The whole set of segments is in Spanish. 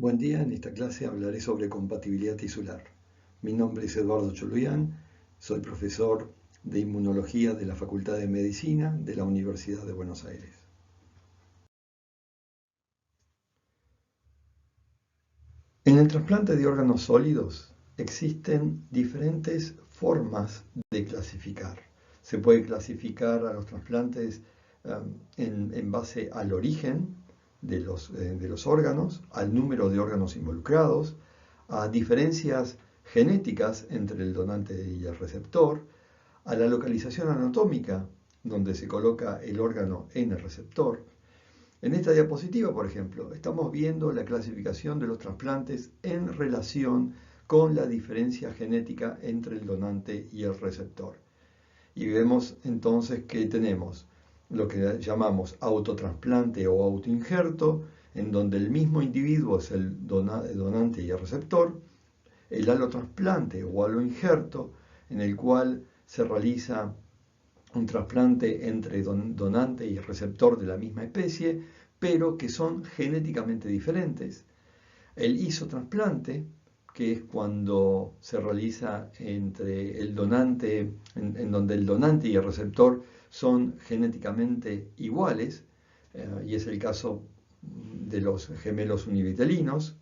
Buen día, en esta clase hablaré sobre compatibilidad tisular. Mi nombre es Eduardo Choluyan, soy profesor de Inmunología de la Facultad de Medicina de la Universidad de Buenos Aires. En el trasplante de órganos sólidos existen diferentes formas de clasificar. Se puede clasificar a los trasplantes en base al origen de los órganos, al número de órganos involucrados, a diferencias genéticas entre el donante y el receptor, a la localización anatómica donde se coloca el órgano en el receptor. En esta diapositiva, por ejemplo, estamos viendo la clasificación de los trasplantes en relación con la diferencia genética entre el donante y el receptor. Y vemos entonces que tenemos lo que llamamos autotrasplante o autoinjerto, en donde el mismo individuo es el donante y el receptor, el allotrasplante o alloinjerto, en el cual se realiza un trasplante entre donante y receptor de la misma especie, pero que son genéticamente diferentes. El isotrasplante, que es cuando se realiza entre el donante, en donde el donante y el receptor son genéticamente iguales, y es el caso de los gemelos univitelinos,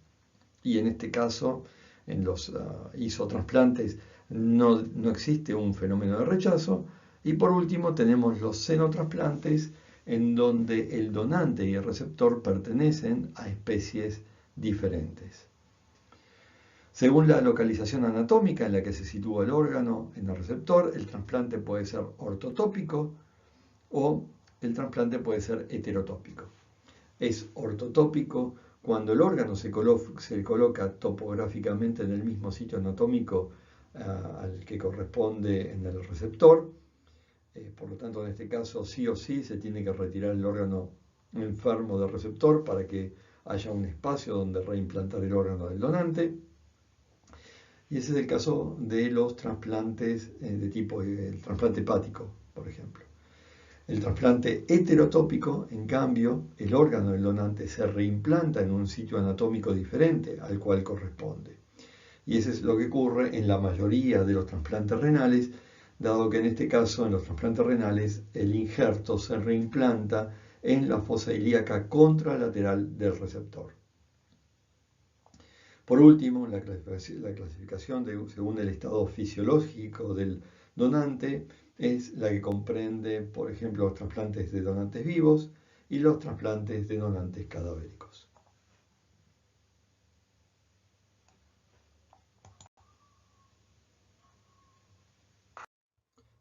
y en este caso, en los isotrasplantes, no existe un fenómeno de rechazo. Y por último tenemos los xenotrasplantes, en donde el donante y el receptor pertenecen a especies diferentes. Según la localización anatómica en la que se sitúa el órgano en el receptor, el trasplante puede ser ortotópico o el trasplante puede ser heterotópico. Es ortotópico cuando el órgano se coloca topográficamente en el mismo sitio anatómico al que corresponde en el receptor. Por lo tanto, en este caso, sí o sí se tiene que retirar el órgano enfermo del receptor para que haya un espacio donde reimplantar el órgano del donante. Y ese es el caso de los trasplantes de tipo el trasplante hepático, por ejemplo. El trasplante heterotópico, en cambio, el órgano del donante se reimplanta en un sitio anatómico diferente al cual corresponde. Y eso es lo que ocurre en la mayoría de los trasplantes renales, dado que en este caso, en los trasplantes renales, el injerto se reimplanta en la fosa ilíaca contralateral del receptor. Por último, la clasificación según el estado fisiológico del donante es la que comprende, por ejemplo, los trasplantes de donantes vivos y los trasplantes de donantes cadavéricos.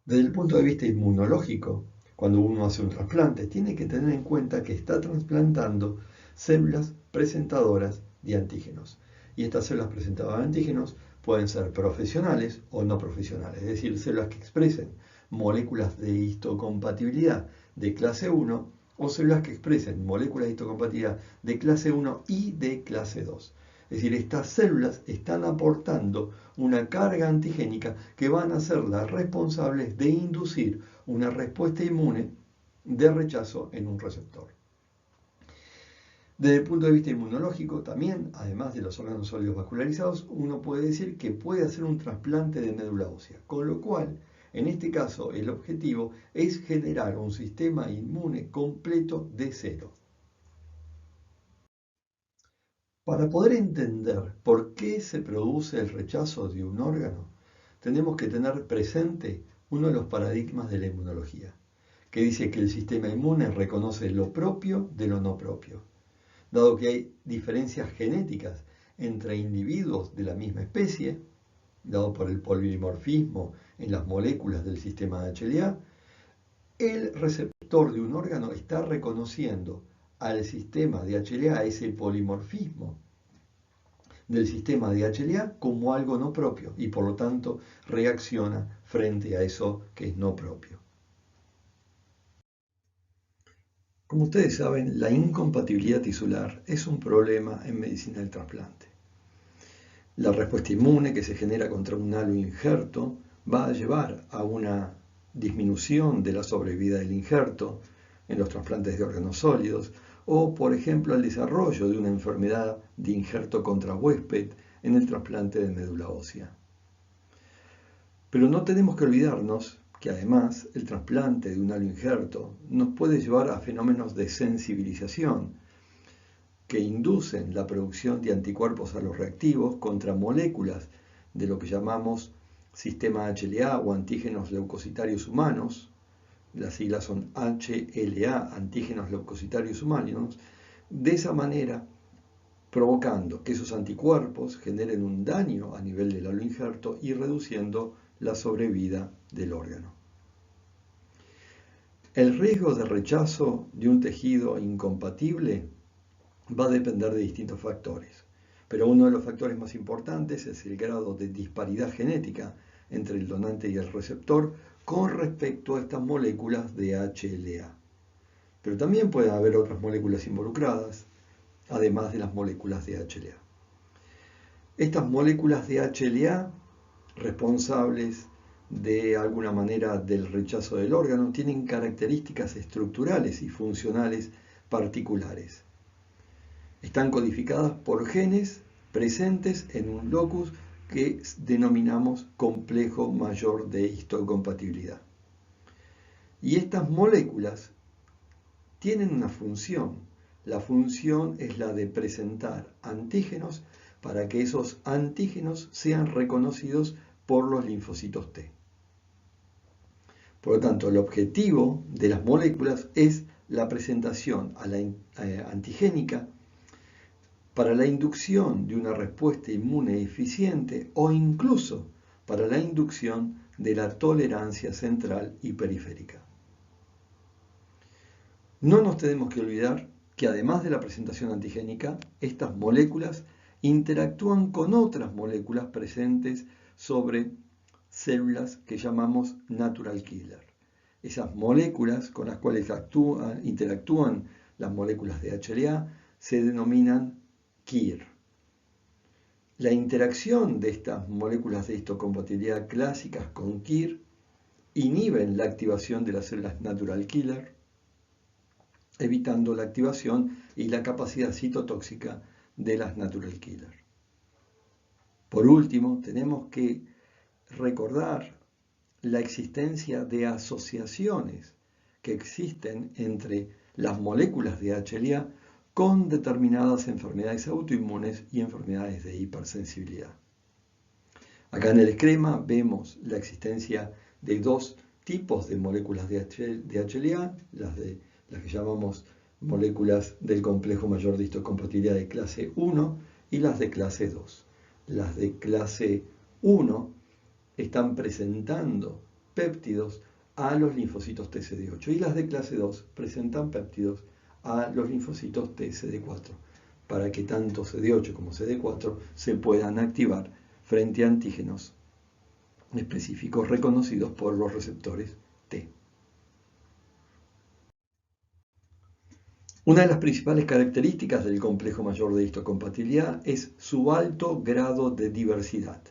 Desde el punto de vista inmunológico, cuando uno hace un trasplante, tiene que tener en cuenta que está trasplantando células presentadoras de antígenos. Y estas células presentadoras de antígenos pueden ser profesionales o no profesionales, es decir, células que expresen moléculas de histocompatibilidad de clase 1 o células que expresen moléculas de histocompatibilidad de clase 1 y de clase 2. Es decir, estas células están aportando una carga antigénica que van a ser las responsables de inducir una respuesta inmune de rechazo en un receptor. Desde el punto de vista inmunológico, también, además de los órganos sólidos vascularizados, uno puede decir que puede hacer un trasplante de médula ósea, con lo cual, en este caso, el objetivo es generar un sistema inmune completo de cero. Para poder entender por qué se produce el rechazo de un órgano, tenemos que tener presente uno de los paradigmas de la inmunología, que dice que el sistema inmune reconoce lo propio de lo no propio. Dado que hay diferencias genéticas entre individuos de la misma especie, dado por el polimorfismo en las moléculas del sistema de HLA, el receptor de un órgano está reconociendo al sistema de HLA, ese polimorfismo del sistema de HLA, como algo no propio y por lo tanto reacciona frente a eso que es no propio. Como ustedes saben, la incompatibilidad tisular es un problema en medicina del trasplante. La respuesta inmune que se genera contra un alloinjerto va a llevar a una disminución de la sobrevida del injerto en los trasplantes de órganos sólidos, o, por ejemplo, al desarrollo de una enfermedad de injerto contra huésped en el trasplante de médula ósea. Pero no tenemos que olvidarnos que además el trasplante de un aloinjerto nos puede llevar a fenómenos de sensibilización que inducen la producción de anticuerpos a los reactivos contra moléculas de lo que llamamos sistema HLA o antígenos leucocitarios humanos. Las siglas son HLA, antígenos leucocitarios humanos. De esa manera, provocando que esos anticuerpos generen un daño a nivel del aloinjerto y reduciendo la sobrevida del órgano. El riesgo de rechazo de un tejido incompatible va a depender de distintos factores, pero uno de los factores más importantes es el grado de disparidad genética entre el donante y el receptor con respecto a estas moléculas de HLA. Pero también puede haber otras moléculas involucradas, además de las moléculas de HLA. Estas moléculas de HLA, responsables de alguna manera del rechazo del órgano, tienen características estructurales y funcionales particulares. Están codificadas por genes presentes en un locus que denominamos complejo mayor de histocompatibilidad. Y estas moléculas tienen una función. La función es la de presentar antígenos para que esos antígenos sean reconocidos por los linfocitos T. Por lo tanto, el objetivo de las moléculas es la presentación antigénica para la inducción de una respuesta inmune eficiente o incluso para la inducción de la tolerancia central y periférica. No nos tenemos que olvidar que además de la presentación antigénica, estas moléculas interactúan con otras moléculas presentes sobre células que llamamos natural killer. Esas moléculas con las cuales interactúan las moléculas de HLA se denominan KIR. La interacción de estas moléculas de histocompatibilidad clásicas con KIR inhiben la activación de las células natural killer, evitando la activación y la capacidad citotóxica de las natural killer. Por último, tenemos que recordar la existencia de asociaciones que existen entre las moléculas de HLA con determinadas enfermedades autoinmunes y enfermedades de hipersensibilidad. Acá en el esquema vemos la existencia de dos tipos de moléculas de HLA, las que llamamos moléculas del complejo mayor de histocompatibilidad de clase 1 y las de clase 2. Las de clase 1 están presentando péptidos a los linfocitos TCD8 y las de clase 2 presentan péptidos a los linfocitos TCD4 para que tanto CD8 como CD4 se puedan activar frente a antígenos específicos reconocidos por los receptores T. Una de las principales características del complejo mayor de histocompatibilidad es su alto grado de diversidad.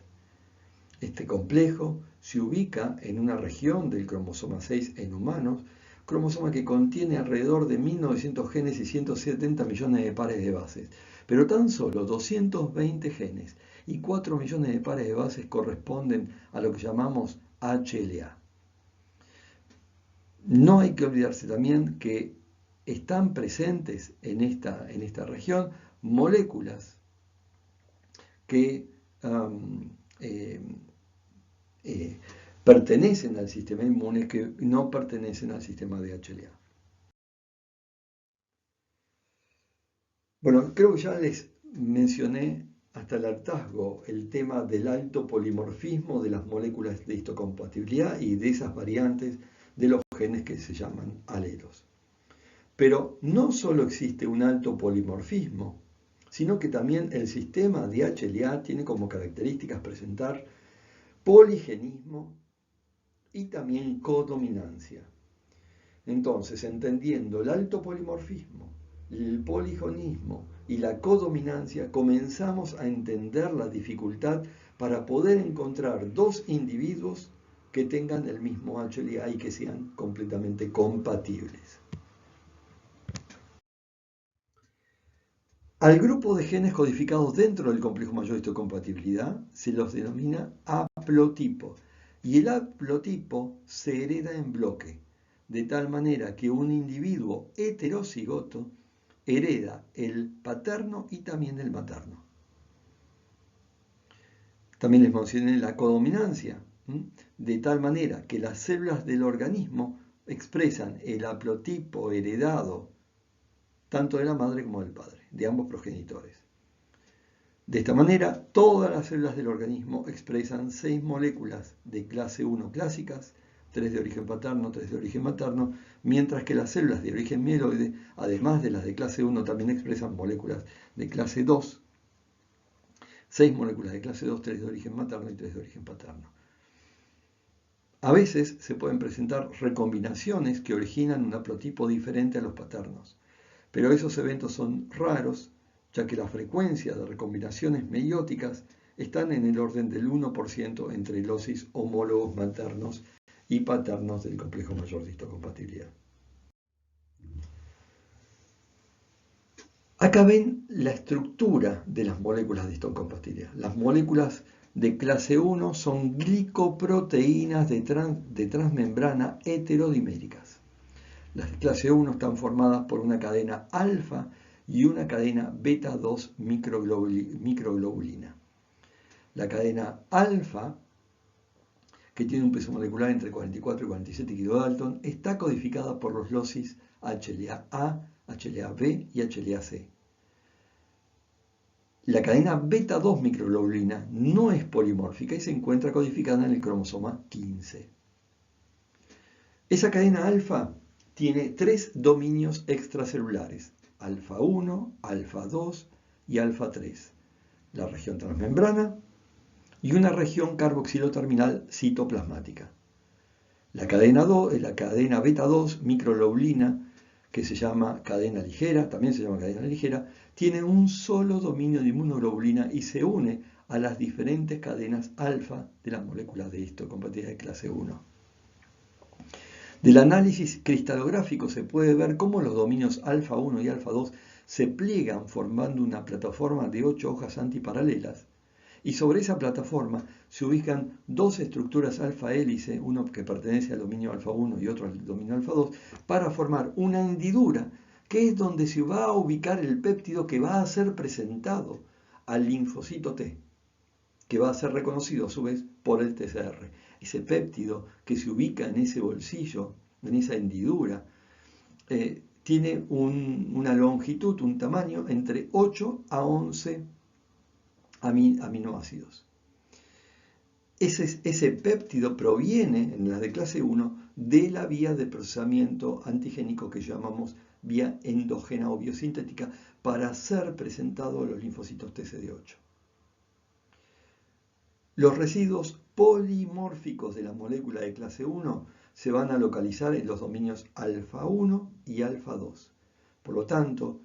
Este complejo se ubica en una región del cromosoma 6 en humanos, cromosoma que contiene alrededor de 1900 genes y 170 millones de pares de bases, pero tan solo 220 genes y 4 millones de pares de bases corresponden a lo que llamamos HLA. No hay que olvidarse también que están presentes en esta región moléculas que pertenecen al sistema inmune que no pertenecen al sistema de HLA. Bueno, creo que ya les mencioné hasta el hartazgo el tema del alto polimorfismo de las moléculas de histocompatibilidad y de esas variantes de los genes que se llaman alelos. Pero no solo existe un alto polimorfismo, sino que también el sistema de HLA tiene como características presentar poligenismo y también codominancia. Entonces, entendiendo el alto polimorfismo, el poligenismo y la codominancia, comenzamos a entender la dificultad para poder encontrar dos individuos que tengan el mismo HLA y que sean completamente compatibles. Al grupo de genes codificados dentro del complejo mayor de histocompatibilidad se los denomina haplotipo, y el haplotipo se hereda en bloque, de tal manera que un individuo heterocigoto hereda el paterno y también el materno. También les mencioné la codominancia, de tal manera que las células del organismo expresan el haplotipo heredado tanto de la madre como del padre, de ambos progenitores. De esta manera, todas las células del organismo expresan 6 moléculas de clase 1 clásicas, 3 de origen paterno, 3 de origen materno, mientras que las células de origen mieloide, además de las de clase 1, también expresan moléculas de clase 2, 6 moléculas de clase 2, 3 de origen materno y 3 de origen paterno. A veces se pueden presentar recombinaciones que originan un haplotipo diferente a los paternos, pero esos eventos son raros, ya que la frecuencia de recombinaciones meióticas están en el orden del 1% entre locis homólogos maternos y paternos del complejo mayor de histocompatibilidad. Acá ven la estructura de las moléculas de histocompatibilidad. Las moléculas de clase 1 son glicoproteínas de transmembrana heterodiméricas. Las de clase 1 están formadas por una cadena alfa y una cadena beta 2 microglobulina. La cadena alfa, que tiene un peso molecular entre 44 y 47 kilodalton, está codificada por los locis HLA-A, HLA-B y HLA-C. La cadena beta 2 microglobulina no es polimórfica y se encuentra codificada en el cromosoma 15. Esa cadena alfa tiene 3 dominios extracelulares, alfa 1, alfa 2 y alfa 3, la región transmembrana y una región carboxiloterminal citoplasmática. La cadena beta 2 microglobulina, que se llama cadena ligera, también se llama cadena ligera, tiene un solo dominio de inmunoglobulina y se une a las diferentes cadenas alfa de las moléculas de histocompatibilidad de clase 1. Del análisis cristalográfico se puede ver cómo los dominios alfa 1 y alfa 2 se pliegan formando una plataforma de 8 hojas antiparalelas, y sobre esa plataforma se ubican dos estructuras alfa hélice, uno que pertenece al dominio alfa 1 y otro al dominio alfa 2, para formar una hendidura que es donde se va a ubicar el péptido que va a ser presentado al linfocito T, que va a ser reconocido a su vez por el TCR. Ese péptido que se ubica en ese bolsillo, en esa hendidura, tiene una longitud, un tamaño entre 8 a 11 aminoácidos. Ese péptido proviene, en las de clase 1, de la vía de procesamiento antigénico que llamamos vía endógena o biosintética para ser presentado a los linfocitos TCD8. Los residuos polimórficos de la molécula de clase 1 se van a localizar en los dominios alfa 1 y alfa 2. Por lo tanto,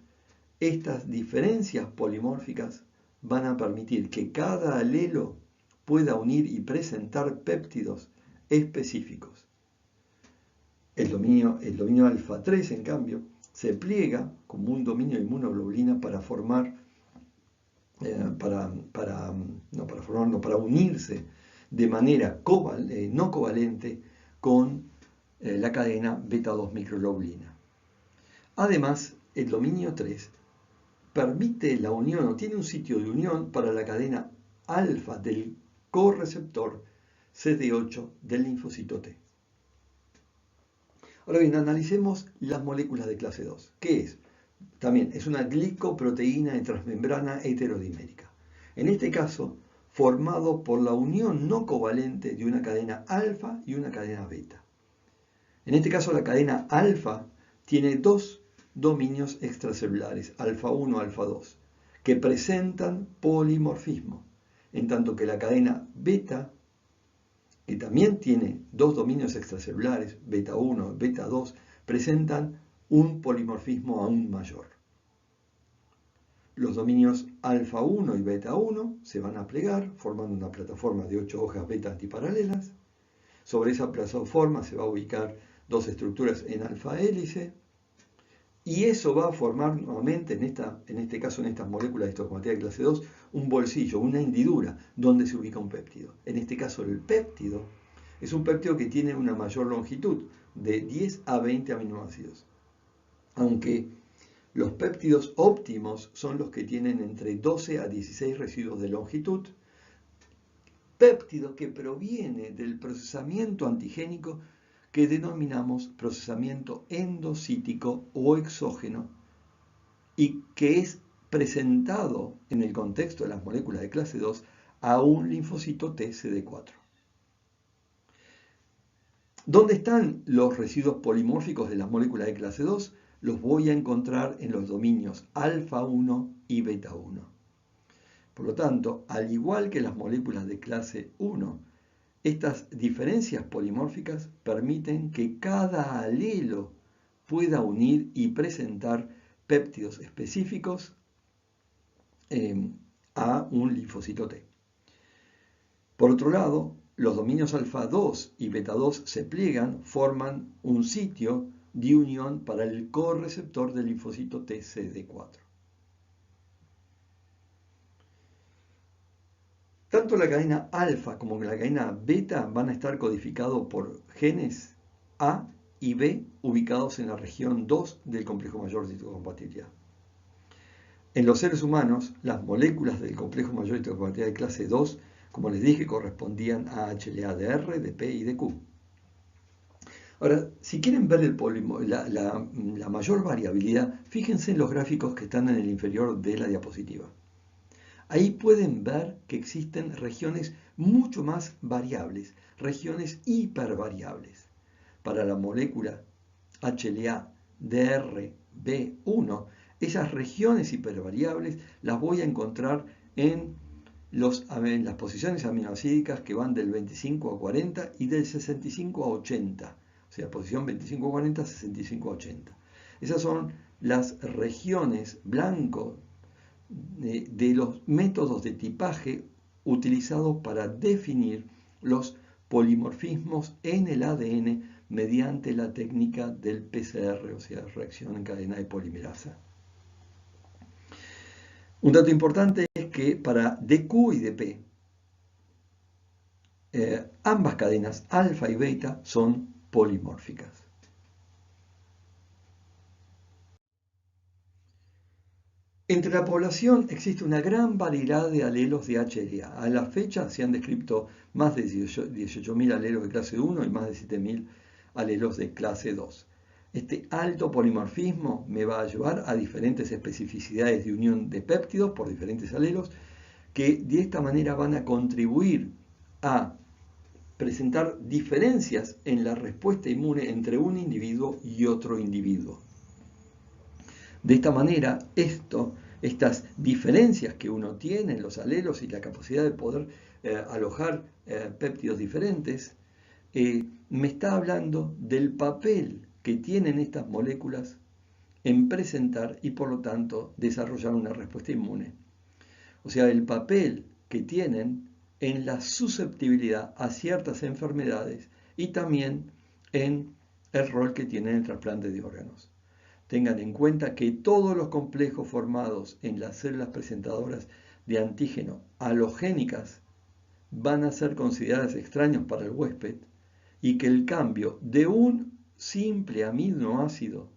estas diferencias polimórficas van a permitir que cada alelo pueda unir y presentar péptidos específicos. El dominio alfa 3, en cambio, se pliega como un dominio de inmunoglobulina para unirse de manera no covalente con la cadena beta 2 microglobulina. Además, el dominio 3 permite la unión o tiene un sitio de unión para la cadena alfa del correceptor CD8 del linfocito T. Ahora bien, analicemos las moléculas de clase 2. ¿Qué es? También es una glicoproteína de transmembrana heterodimérica. En este caso, formado por la unión no covalente de una cadena alfa y una cadena beta. En este caso, la cadena alfa tiene dos dominios extracelulares, alfa 1, alfa 2, que presentan polimorfismo, en tanto que la cadena beta, que también tiene dos dominios extracelulares, beta 1, beta 2, presentan un polimorfismo aún mayor. Los dominios alfa 1 y beta 1 se van a plegar formando una plataforma de 8 hojas beta antiparalelas. Sobre esa plataforma se va a ubicar dos estructuras en alfa hélice Y eso va a formar nuevamente, en este caso en estas moléculas de histocromatía de clase 2, un bolsillo, una hendidura, donde se ubica un péptido. En este caso el péptido es un péptido que tiene una mayor longitud, de 10 a 20 aminoácidos. Aunque los péptidos óptimos son los que tienen entre 12 a 16 residuos de longitud, péptido que proviene del procesamiento antigénico que denominamos procesamiento endocítico o exógeno y que es presentado en el contexto de las moléculas de clase 2 a un linfocito TCD4. ¿Dónde están los residuos polimórficos de las moléculas de clase 2? Los voy a encontrar en los dominios alfa 1 y beta 1. Por lo tanto, al igual que las moléculas de clase 1, estas diferencias polimórficas permiten que cada alelo pueda unir y presentar péptidos específicos a un linfocito T. Por otro lado, los dominios alfa 2 y beta 2 se pliegan, forman un sitio de unión para el correceptor del linfocito TCD4. Tanto la cadena alfa como la cadena beta van a estar codificados por genes A y B ubicados en la región 2 del complejo mayor de histocompatibilidad. En los seres humanos, las moléculas del complejo mayor de histocompatibilidad de clase 2, como les dije, correspondían a HLA de R, de P y de Q. Ahora, si quieren ver la mayor variabilidad, fíjense en los gráficos que están en el inferior de la diapositiva. Ahí pueden ver que existen regiones mucho más variables, regiones hipervariables. Para la molécula HLA-DR-B1, esas regiones hipervariables las voy a encontrar en las posiciones aminoácidicas que van del 25 a 40 y del 65 a 80. O sea, posición 25 a 40, 65 a 80. Esas son las regiones blanco de los métodos de tipaje utilizados para definir los polimorfismos en el ADN mediante la técnica del PCR, o sea, reacción en cadena de polimerasa. Un dato importante es que para DQ y DP, ambas cadenas, alfa y beta, son polimórficas. Entre la población existe una gran variedad de alelos de HLA. A la fecha se han descrito más de 18.000 alelos de clase 1 y más de 7.000 alelos de clase 2. Este alto polimorfismo me va a llevar a diferentes especificidades de unión de péptidos por diferentes alelos que de esta manera van a contribuir a presentar diferencias en la respuesta inmune entre un individuo y otro individuo. De esta manera, estas diferencias que uno tiene en los alelos y la capacidad de poder alojar péptidos diferentes, me está hablando del papel que tienen estas moléculas en presentar y por lo tanto desarrollar una respuesta inmune. O sea, el papel que tienen en la susceptibilidad a ciertas enfermedades y también en el rol que tienen en el trasplante de órganos. Tengan en cuenta que todos los complejos formados en las células presentadoras de antígeno halogénicas van a ser consideradas extraños para el huésped y que el cambio de un simple aminoácido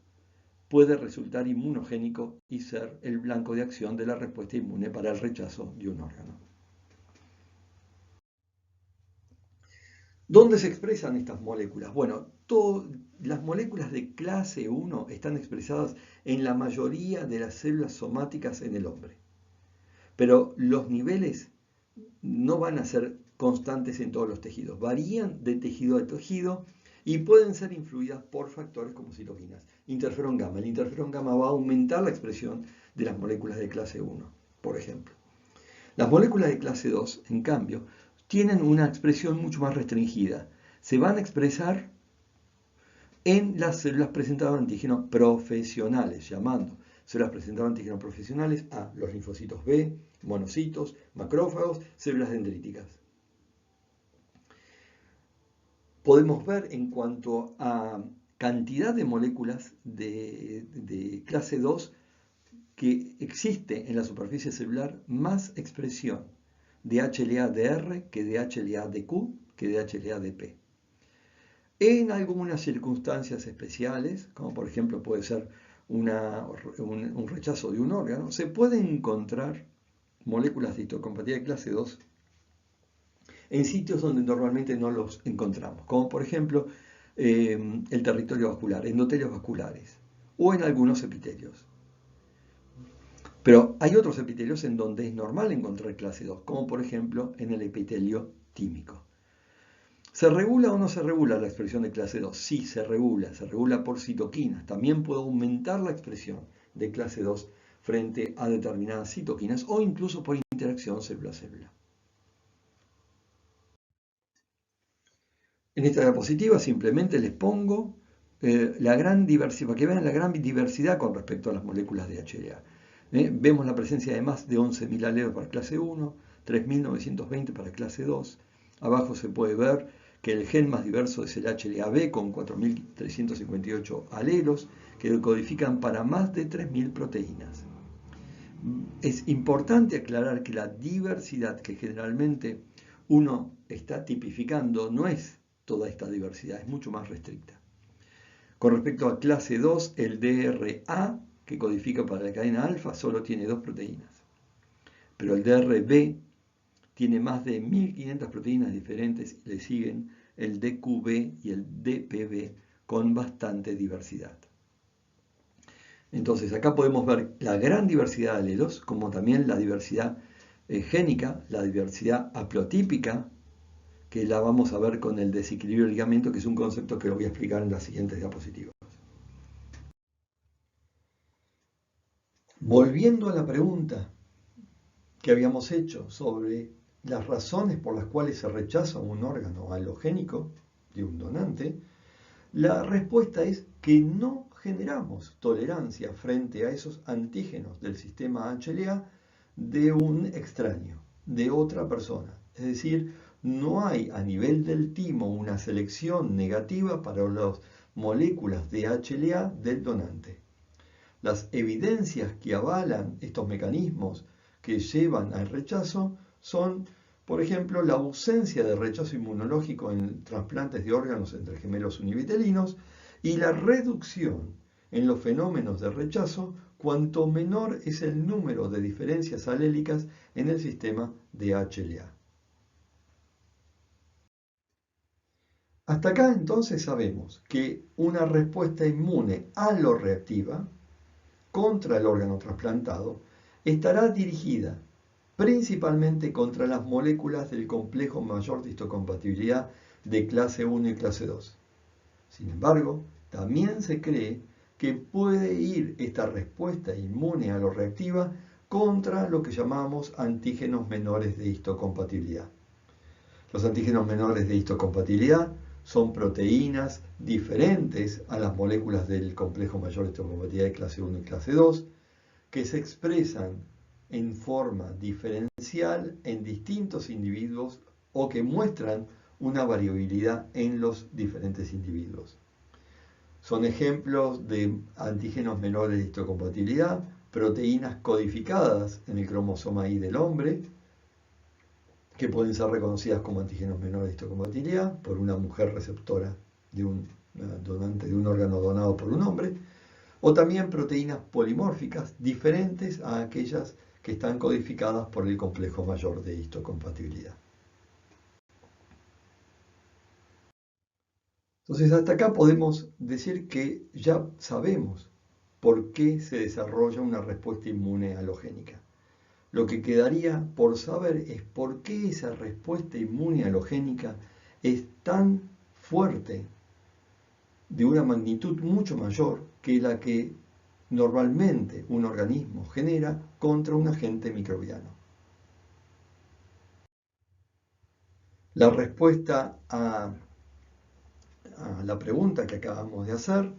puede resultar inmunogénico y ser el blanco de acción de la respuesta inmune para el rechazo de un órgano. ¿Dónde se expresan estas moléculas? Bueno, las moléculas de clase 1 están expresadas en la mayoría de las células somáticas en el hombre. Pero los niveles no van a ser constantes en todos los tejidos. Varían de tejido a tejido y pueden ser influidas por factores como citoquinas. Interferón gamma. El interferón gamma va a aumentar la expresión de las moléculas de clase 1, por ejemplo. Las moléculas de clase 2, en cambio, tienen una expresión mucho más restringida. Se van a expresar en las células presentadoras de antígenos profesionales, llamando células presentadoras de antígenos profesionales a los linfocitos B, monocitos, macrófagos, células dendríticas. Podemos ver en cuanto a cantidad de moléculas de clase 2 que existe en la superficie celular más expresión de HLA-DR que de HLA-DQ que de HLA-DP. En algunas circunstancias especiales, como por ejemplo puede ser un rechazo de un órgano, se pueden encontrar moléculas de histocompatibilidad clase 2 en sitios donde normalmente no los encontramos, como por ejemplo el territorio vascular, endotelios vasculares o en algunos epitelios. Pero hay otros epitelios en donde es normal encontrar clase 2, como por ejemplo en el epitelio tímico. ¿Se regula o no se regula la expresión de clase 2? Sí, se regula por citoquinas. También puede aumentar la expresión de clase 2 frente a determinadas citoquinas o incluso por interacción célula-célula. En esta diapositiva simplemente les pongo la gran diversidad, para que vean la gran diversidad con respecto a las moléculas de HLA. Vemos la presencia de más de 11.000 alelos para clase 1, 3.920 para clase 2. Abajo se puede ver que el gen más diverso es el HLA-B con 4.358 alelos que codifican para más de 3.000 proteínas. Es importante aclarar que la diversidad que generalmente uno está tipificando no es toda esta diversidad, es mucho más restricta. Con respecto a clase 2, el DRA, que codifica para la cadena alfa, solo tiene 2 proteínas. Pero el DRB tiene más de 1.500 proteínas diferentes y le siguen el DQB y el DPB con bastante diversidad. Entonces acá podemos ver la gran diversidad de alelos, como también la diversidad génica, la diversidad haplotípica, que la vamos a ver con el desequilibrio de ligamento, que es un concepto que lo voy a explicar en las siguientes diapositivas. Volviendo a la pregunta que habíamos hecho sobre las razones por las cuales se rechaza un órgano alogénico de un donante, la respuesta es que no generamos tolerancia frente a esos antígenos del sistema HLA de un extraño, de otra persona. Es decir, no hay a nivel del timo una selección negativa para las moléculas de HLA del donante. Las evidencias que avalan estos mecanismos que llevan al rechazo son, por ejemplo, la ausencia de rechazo inmunológico en trasplantes de órganos entre gemelos univitelinos y la reducción en los fenómenos de rechazo cuanto menor es el número de diferencias alélicas en el sistema de HLA. Hasta acá entonces sabemos que una respuesta inmune aloreactiva contra el órgano trasplantado estará dirigida principalmente contra las moléculas del complejo mayor de histocompatibilidad de clase 1 y clase 2. Sin embargo, también se cree que puede ir esta respuesta inmune aloreactiva contra lo que llamamos antígenos menores de histocompatibilidad. Los antígenos menores de histocompatibilidad son proteínas diferentes a las moléculas del complejo mayor de histocompatibilidad de clase 1 y clase 2, que se expresan en forma diferencial en distintos individuos o que muestran una variabilidad en los diferentes individuos. Son ejemplos de antígenos menores de histocompatibilidad, proteínas codificadas en el cromosoma Y del hombre, que pueden ser reconocidas como antígenos menores de histocompatibilidad por una mujer receptora de un donante de un órgano donado por un hombre, o también proteínas polimórficas diferentes a aquellas que están codificadas por el complejo mayor de histocompatibilidad. Entonces, hasta acá podemos decir que ya sabemos por qué se desarrolla una respuesta inmune halogénica. Lo que quedaría por saber es por qué esa respuesta inmune halogénica es tan fuerte, de una magnitud mucho mayor que la que normalmente un organismo genera contra un agente microbiano. La respuesta a la pregunta que acabamos de hacer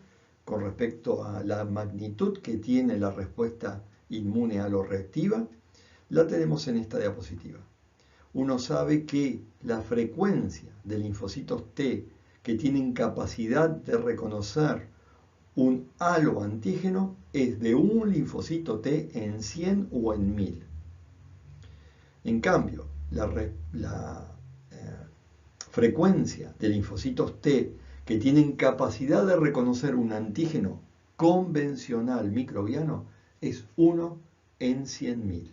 con respecto a la magnitud que tiene la respuesta inmune aloreactiva la tenemos en esta diapositiva. Uno sabe que la frecuencia de linfocitos T que tienen capacidad de reconocer un haloantígeno es de un linfocito T en 100 o en 1000. En cambio, la frecuencia de linfocitos T que tienen capacidad de reconocer un antígeno convencional microbiano es 1 en 100.000.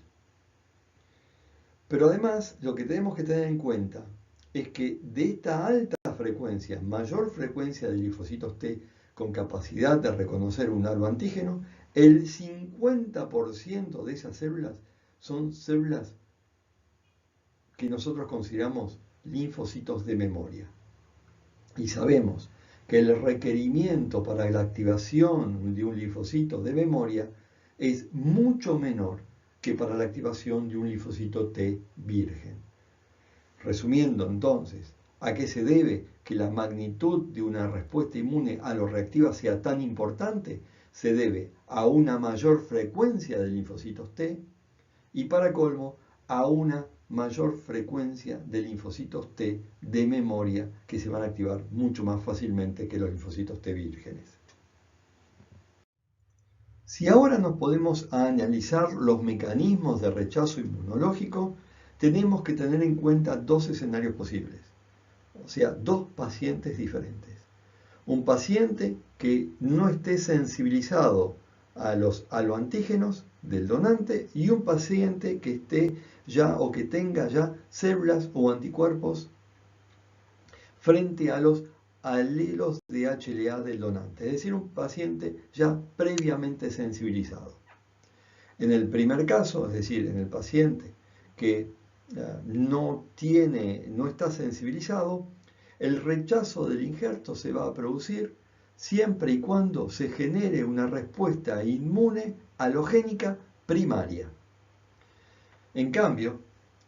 Pero además, lo que tenemos que tener en cuenta es que de esta alta frecuencia, mayor frecuencia de linfocitos T con capacidad de reconocer un haloantígeno, el 50% de esas células son células que nosotros consideramos linfocitos de memoria. Y sabemos que el requerimiento para la activación de un linfocito de memoria es mucho menor que para la activación de un linfocito T virgen. Resumiendo entonces, ¿a qué se debe que la magnitud de una respuesta inmune aloreactiva sea tan importante? Se debe a una mayor frecuencia de linfocitos T y, para colmo, a una mayor frecuencia de linfocitos T de memoria que se van a activar mucho más fácilmente que los linfocitos T vírgenes. Si ahora nos podemos analizar los mecanismos de rechazo inmunológico, tenemos que tener en cuenta dos escenarios posibles, o sea, dos pacientes diferentes. Un paciente que no esté sensibilizado a los haloantígenos del donante y un paciente que esté ya o que tenga ya células o anticuerpos frente a los alelos de HLA del donante, es decir, un paciente ya previamente sensibilizado. En el primer caso, es decir, en el paciente que no está sensibilizado, el rechazo del injerto se va a producir siempre y cuando se genere una respuesta inmune halogénica primaria. En cambio,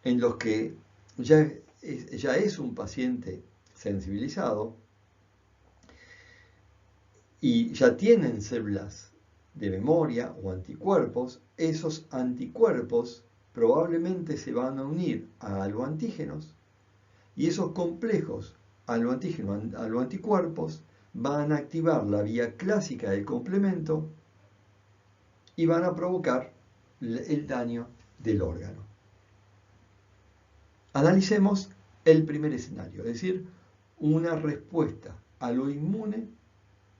en los que ya es un paciente sensibilizado y ya tienen células de memoria o anticuerpos, esos anticuerpos probablemente se van a unir a haloantígenos y esos complejos haloanticuerpos van a activar la vía clásica del complemento y van a provocar el daño del órgano. Analicemos el primer escenario, es decir, una respuesta a lo inmune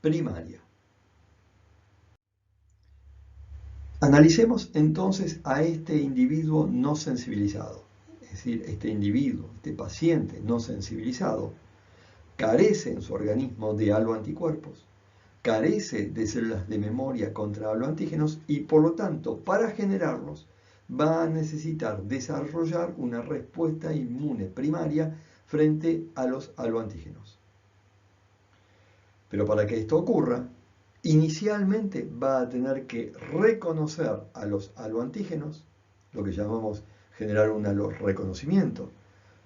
primaria. Analicemos entonces a este individuo no sensibilizado, es decir, este paciente no sensibilizado, carece en su organismo de haloanticuerpos, carece de células de memoria contra haloantígenos y por lo tanto, para generarlos, va a necesitar desarrollar una respuesta inmune primaria frente a los haloantígenos. Pero para que esto ocurra, inicialmente va a tener que reconocer a los haloantígenos, lo que llamamos generar un haloreconocimiento,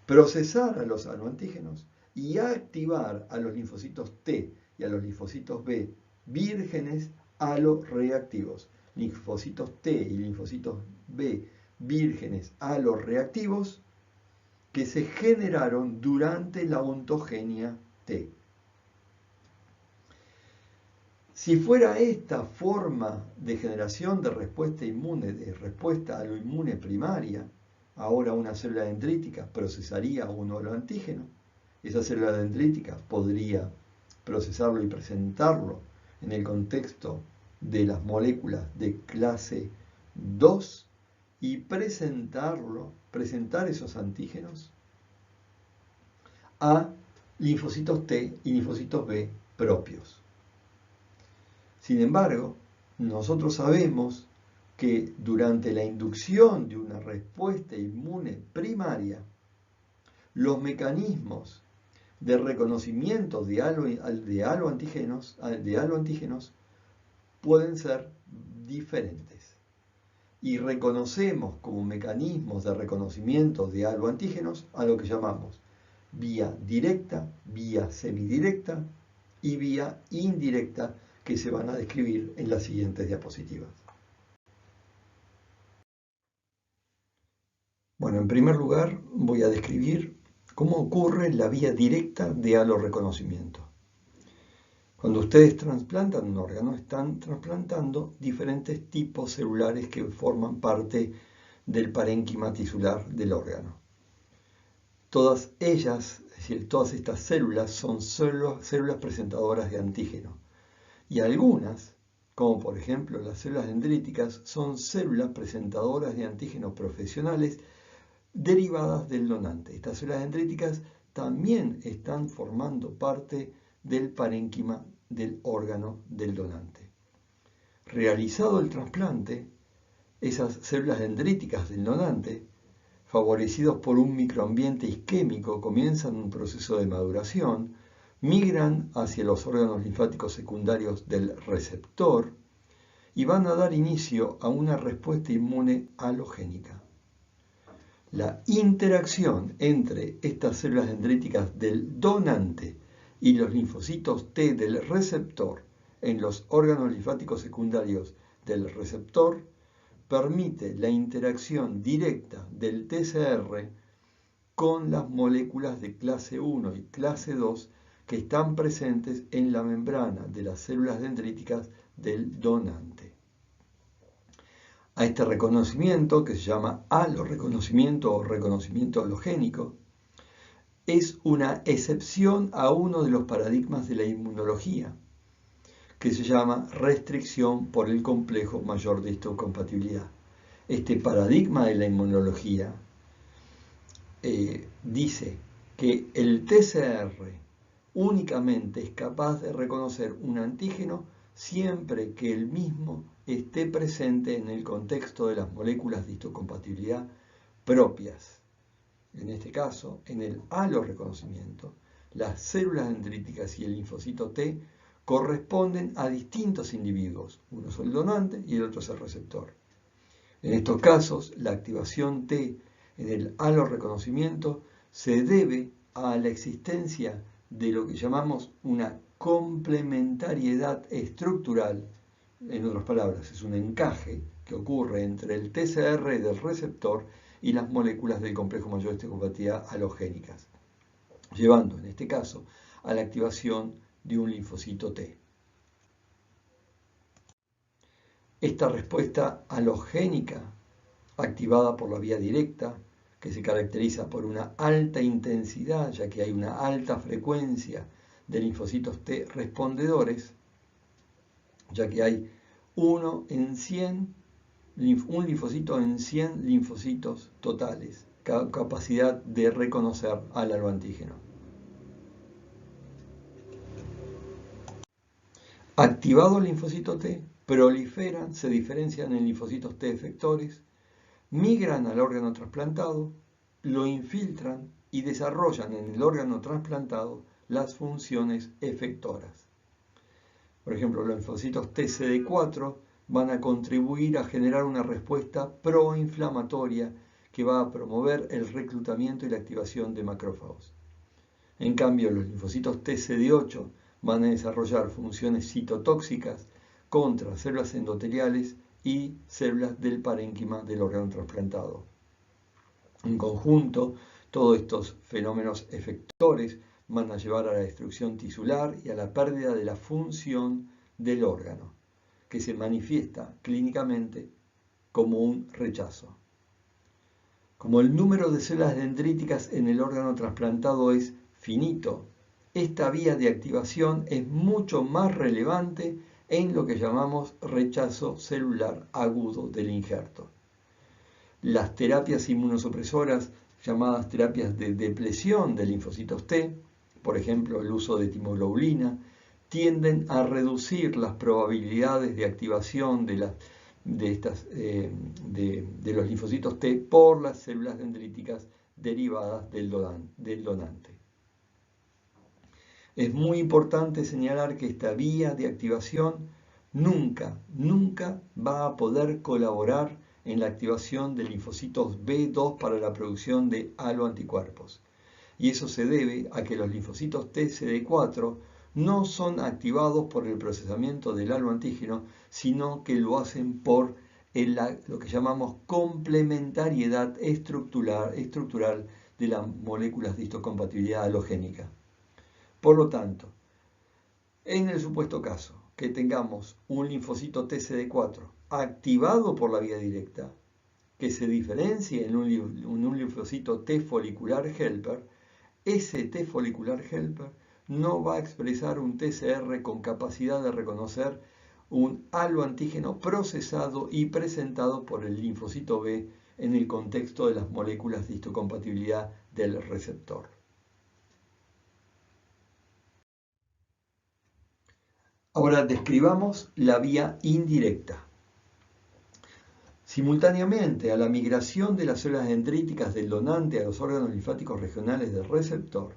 procesar a los haloantígenos y activar a los linfocitos T y a los linfocitos B vírgenes haloreactivos. Linfocitos T y linfocitos B vírgenes haloreactivos que se generaron durante la ontogenia T. Si fuera esta forma de generación de respuesta inmune, de respuesta a lo inmune primaria, ahora una célula dendrítica procesaría un haloantígeno, esa célula dendrítica podría procesarlo y presentarlo en el contexto de las moléculas de clase 2 y presentar esos antígenos a linfocitos T y linfocitos B propios. Sin embargo, nosotros sabemos que durante la inducción de una respuesta inmune primaria, los mecanismos de reconocimiento de haloantígenos pueden ser diferentes. Y reconocemos como mecanismos de reconocimiento de haloantígenos a lo que llamamos vía directa, vía semidirecta y vía indirecta, que se van a describir en las siguientes diapositivas. Bueno, en primer lugar voy a describir ¿Cómo ocurre la vía directa de aloreconocimiento? Cuando ustedes trasplantan un órgano, están trasplantando diferentes tipos celulares que forman parte del parénquima tisular del órgano. Todas ellas, es decir, todas estas células son células presentadoras de antígeno. Y algunas, como por ejemplo las células dendríticas, son células presentadoras de antígenos profesionales derivadas del donante. Estas células dendríticas también están formando parte del parénquima del órgano del donante. Realizado el trasplante, esas células dendríticas del donante, favorecidos por un microambiente isquémico, comienzan un proceso de maduración, migran hacia los órganos linfáticos secundarios del receptor y van a dar inicio a una respuesta inmune halogénica. La interacción entre estas células dendríticas del donante y los linfocitos T del receptor en los órganos linfáticos secundarios del receptor permite la interacción directa del TCR con las moléculas de clase 1 y clase 2 que están presentes en la membrana de las células dendríticas del donante. A este reconocimiento, que se llama aloreconocimiento o reconocimiento halogénico, es una excepción a uno de los paradigmas de la inmunología, que se llama restricción por el complejo mayor de histocompatibilidad. Este paradigma de la inmunología dice que el TCR únicamente es capaz de reconocer un antígeno siempre que el mismo esté presente en el contexto de las moléculas de histocompatibilidad propias. En este caso, en el aloreconocimiento, las células dendríticas y el linfocito T corresponden a distintos individuos. Uno es el donante y el otro es el receptor. En estos casos, la activación T en el aloreconocimiento se debe a la existencia de lo que llamamos una complementariedad estructural. En otras palabras, es un encaje que ocurre entre el TCR del receptor y las moléculas del complejo mayor de histocompatibilidad halogénicas, llevando en este caso a la activación de un linfocito T. Esta respuesta halogénica, activada por la vía directa, que se caracteriza por una alta intensidad, ya que hay una alta frecuencia de linfocitos T respondedores, ya que hay un linfocito en 100 linfocitos totales, capacidad de reconocer al aloantígeno. Activado el linfocito T, proliferan, se diferencian en linfocitos T efectores, migran al órgano trasplantado, lo infiltran y desarrollan en el órgano trasplantado las funciones efectoras. Por ejemplo, los linfocitos TCD4 van a contribuir a generar una respuesta proinflamatoria que va a promover el reclutamiento y la activación de macrófagos. En cambio, los linfocitos TCD8 van a desarrollar funciones citotóxicas contra células endoteliales y células del parénquima del órgano trasplantado. En conjunto, todos estos fenómenos efectores van a llevar a la destrucción tisular y a la pérdida de la función del órgano, que se manifiesta clínicamente como un rechazo. Como el número de células dendríticas en el órgano trasplantado es finito, esta vía de activación es mucho más relevante en lo que llamamos rechazo celular agudo del injerto. Las terapias inmunosupresoras, llamadas terapias de depresión de linfocitos T, por ejemplo el uso de timoglobulina, tienden a reducir las probabilidades de activación de los linfocitos T por las células dendríticas derivadas del donante. Es muy importante señalar que esta vía de activación nunca va a poder colaborar en la activación de linfocitos B2 para la producción de aloanticuerpos. Y eso se debe a que los linfocitos TCD4 no son activados por el procesamiento del aloantígeno, sino que lo hacen por lo que llamamos complementariedad estructural de las moléculas de histocompatibilidad halogénica. Por lo tanto, en el supuesto caso que tengamos un linfocito TCD4 activado por la vía directa, que se diferencie en un linfocito T folicular helper, ese T folicular helper no va a expresar un TCR con capacidad de reconocer un haloantígeno procesado y presentado por el linfocito B en el contexto de las moléculas de histocompatibilidad del receptor. Ahora describamos la vía indirecta. Simultáneamente a la migración de las células dendríticas del donante a los órganos linfáticos regionales del receptor,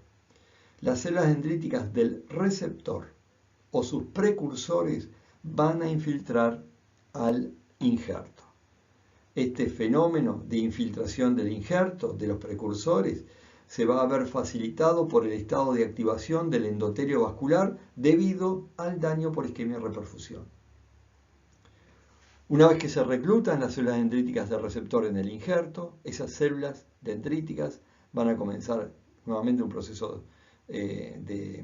las células dendríticas del receptor o sus precursores van a infiltrar al injerto. Este fenómeno de infiltración del injerto, de los precursores, se va a ver facilitado por el estado de activación del endotelio vascular debido al daño por isquemia reperfusión. Una vez que se reclutan las células dendríticas del receptor en el injerto, esas células dendríticas van a comenzar nuevamente un proceso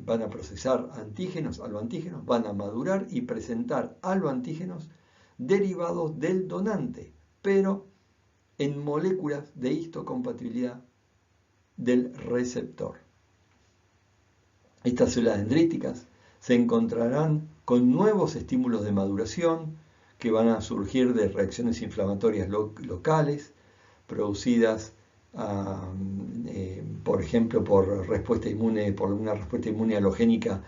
van a procesar antígenos, haloantígenos, van a madurar y presentar haloantígenos derivados del donante, pero en moléculas de histocompatibilidad del receptor. Estas células dendríticas se encontrarán con nuevos estímulos de maduración que van a surgir de reacciones inflamatorias locales producidas por ejemplo por una respuesta inmune halogénica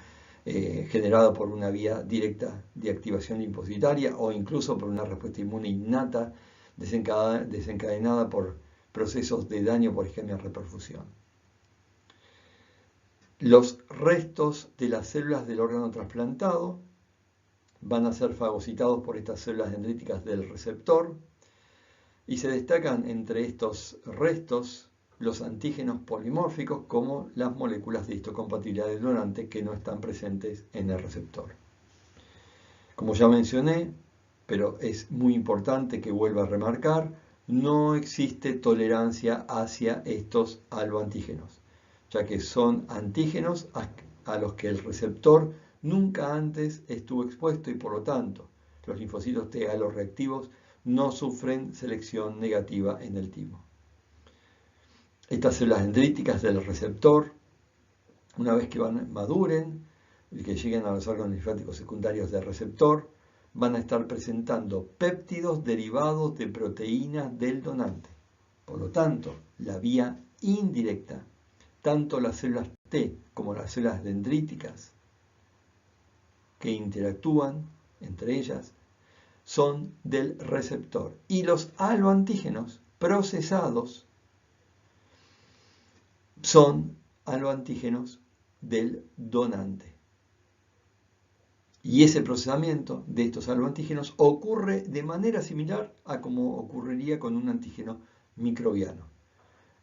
generada por una vía directa de activación linfocitaria o incluso por una respuesta inmune innata desencadenada por procesos de daño por isquemia reperfusión. Los restos de las células del órgano trasplantado van a ser fagocitados por estas células dendríticas del receptor y se destacan entre estos restos los antígenos polimórficos como las moléculas de histocompatibilidad del donante que no están presentes en el receptor. Como ya mencioné, pero es muy importante que vuelva a remarcar, no existe tolerancia hacia estos haloantígenos, ya que son antígenos a los que el receptor nunca antes estuvo expuesto y por lo tanto los linfocitos T haloreactivos no sufren selección negativa en el timo. Estas células dendríticas del receptor, una vez que maduren y que lleguen a los órganos linfáticos secundarios del receptor, van a estar presentando péptidos derivados de proteínas del donante. Por lo tanto, la vía indirecta, tanto las células T como las células dendríticas que interactúan entre ellas, son del receptor. Y los haloantígenos procesados son haloantígenos del donante. Y ese procesamiento de estos haloantígenos ocurre de manera similar a como ocurriría con un antígeno microbiano.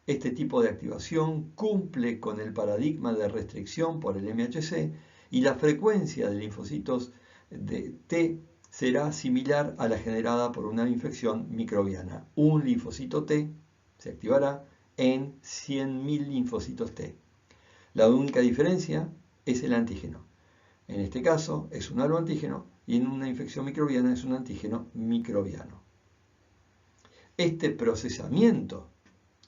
Este tipo de activación cumple con el paradigma de restricción por el MHC y la frecuencia de linfocitos de T será similar a la generada por una infección microbiana. Un linfocito T se activará en 100.000 linfocitos T. La única diferencia es el antígeno. En este caso es un haloantígeno y en una infección microbiana es un antígeno microbiano. Este procesamiento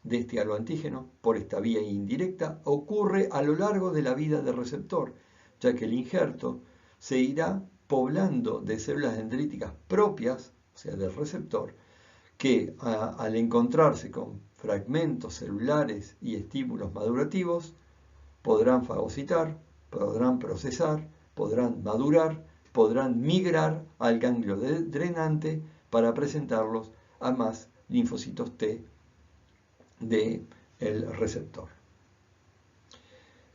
de este haloantígeno por esta vía indirecta ocurre a lo largo de la vida del receptor, ya que el injerto se irá poblando de células dendríticas propias, o sea, del receptor, que al encontrarse con fragmentos celulares y estímulos madurativos, podrán fagocitar, podrán procesar, podrán madurar, podrán migrar al ganglio drenante para presentarlos a más linfocitos T del receptor.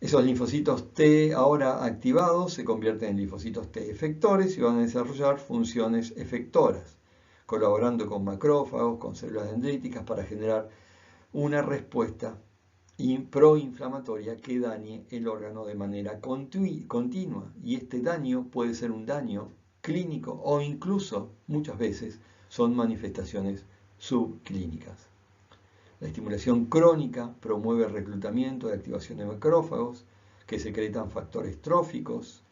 Esos linfocitos T ahora activados se convierten en linfocitos T efectores y van a desarrollar funciones efectoras, colaborando con macrófagos, con células dendríticas para generar una respuesta proinflamatoria que dañe el órgano de manera continua. Y este daño puede ser un daño clínico o incluso muchas veces son manifestaciones subclínicas. La estimulación crónica promueve el reclutamiento y activación de macrófagos que secretan factores tróficos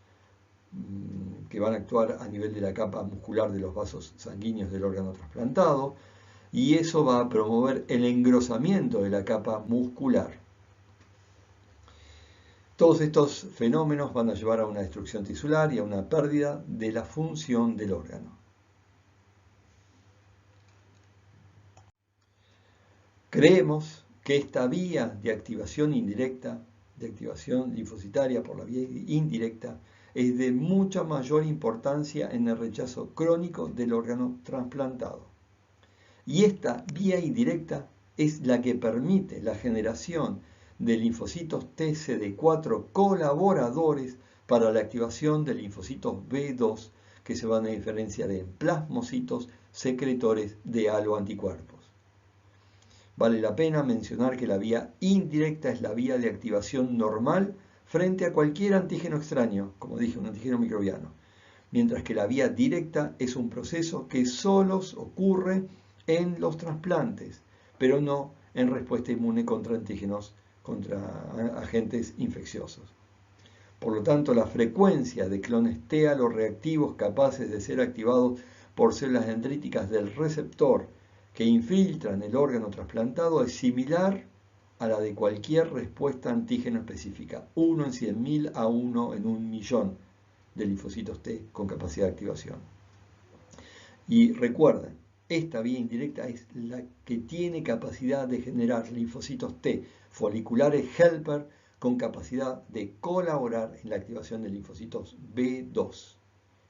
que van a actuar a nivel de la capa muscular de los vasos sanguíneos del órgano trasplantado, y eso va a promover el engrosamiento de la capa muscular. Todos estos fenómenos van a llevar a una destrucción tisular y a una pérdida de la función del órgano. Creemos que esta vía de activación indirecta, de activación linfocitaria por la vía indirecta, es de mucha mayor importancia en el rechazo crónico del órgano trasplantado. Y esta vía indirecta es la que permite la generación de linfocitos TCD4 colaboradores para la activación de linfocitos B2 que se van a diferenciar en plasmocitos secretores de haloanticuerpos. Vale la pena mencionar que la vía indirecta es la vía de activación normal frente a cualquier antígeno extraño, como dije, un antígeno microbiano, mientras que la vía directa es un proceso que solo ocurre en los trasplantes, pero no en respuesta inmune contra antígenos, contra agentes infecciosos. Por lo tanto, la frecuencia de clones T aloreactivos capaces de ser activados por células dendríticas del receptor que infiltran el órgano trasplantado es similar a la de cualquier respuesta antígeno específica, 1 en 100.000 a 1 en 1.000.000 de linfocitos T con capacidad de activación. Y recuerden, esta vía indirecta es la que tiene capacidad de generar linfocitos T foliculares helper con capacidad de colaborar en la activación de linfocitos B2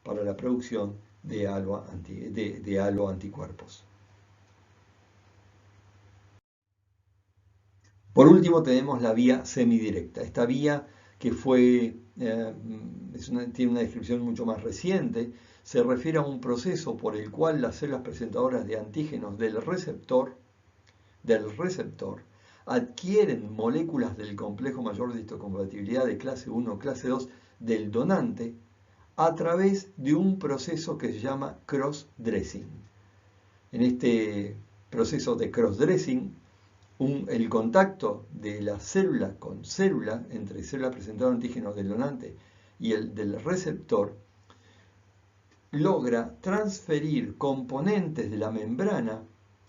para la producción de haloanticuerpos. Por último tenemos la vía semidirecta. Esta vía que tiene una descripción mucho más reciente, se refiere a un proceso por el cual las células presentadoras de antígenos del receptor adquieren moléculas del complejo mayor de histocompatibilidad de clase 1 o clase 2 del donante a través de un proceso que se llama cross-dressing. En este proceso de cross-dressing, el contacto de la célula con célula, entre célula presentadora de antígenos del donante y el del receptor, logra transferir componentes de la membrana,